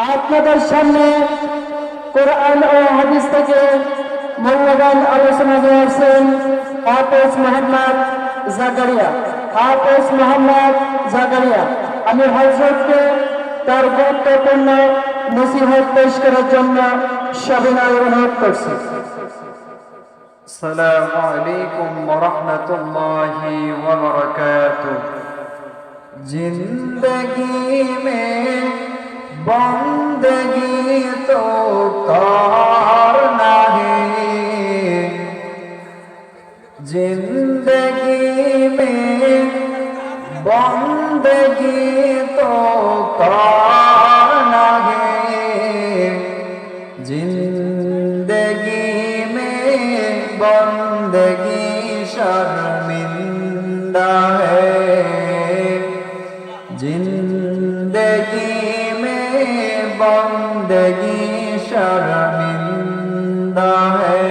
আপনাদের সামনে কোরআন ও হাদিস থেকে মূল্যবান আলোচনা দিয়েছেন হাফেজ মোহাম্মদ জাকারিয়া। হাফেজ মোহাম্মদ জাকারিয়া, আমি হযরতকে তার গুরুত্বপূর্ণ নসিহত পেশ করার জন্য সবিনয় অনুরোধ করছি। আসসালামু আলাইকুম ওয়া রাহমাতুল্লাহি ওয়া বারাকাতুহু। जिंदगी में बंदगी तो करना है, जिंदगी में बंदगी तो करना है, जिंदगी में बंदगी शर्मिंदा है, जिंदगी में बंदगी शर्मिंदा है।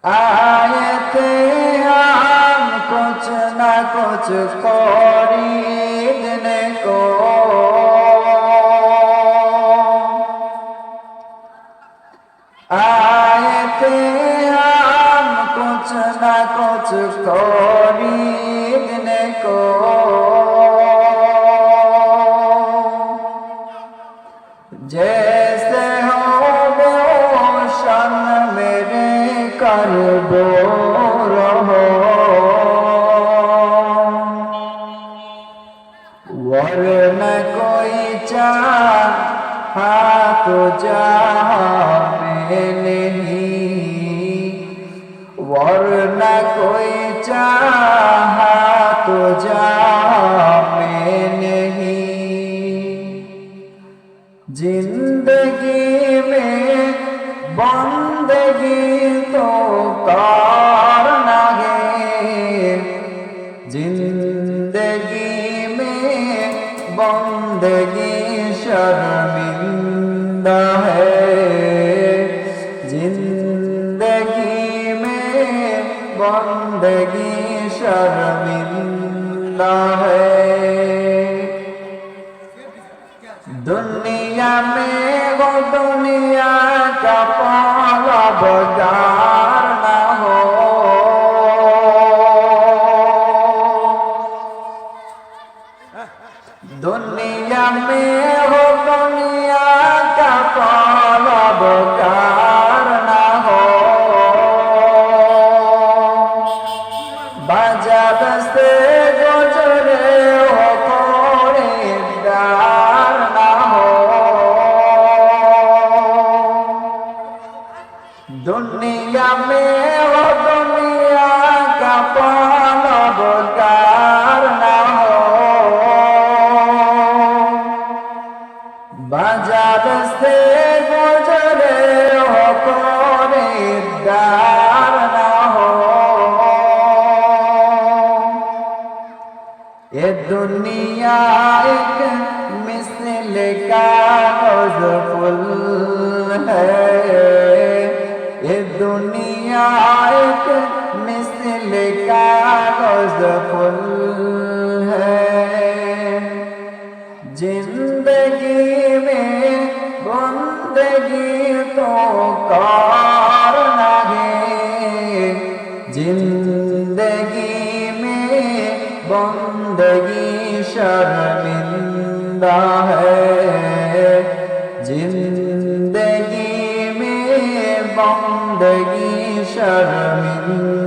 आए थे हम कुछ न कुछ खरीदने को, आए थे हम कुछ न कुछ खरीदने को, जैसे हो बेओशन मेरे करबो रहो, वरन कोई चाहा तो जहाँ में नहीं, वरन कोई चाहा तो जहाँ में नहीं, जिंदगी में बंदगी तो करना है, जिंदगी में बंदगी शर्मिंदा है, जिंदगी में बंदगी शर्मिंदा है। दुनिया में वो दुनिया का पालबगार न हो, दुनिया में वो दुनिया का पालबगार न हो, बाजार से गुजरे हो खरीदार न हो, दुनिया में वो दुनिया का पालबगार न हो, बाजार से गुजरे हो खरीदार न हो, ये दुनिया एक मिसल कागज फूल है, ये दुनिया एक मिसल कागज फूल है, जिंदगी में बंदगी तो करना है, जिंदगी में बंदगी शर्मिंदा है, जिंदगी में बंदगी शर्मिंदा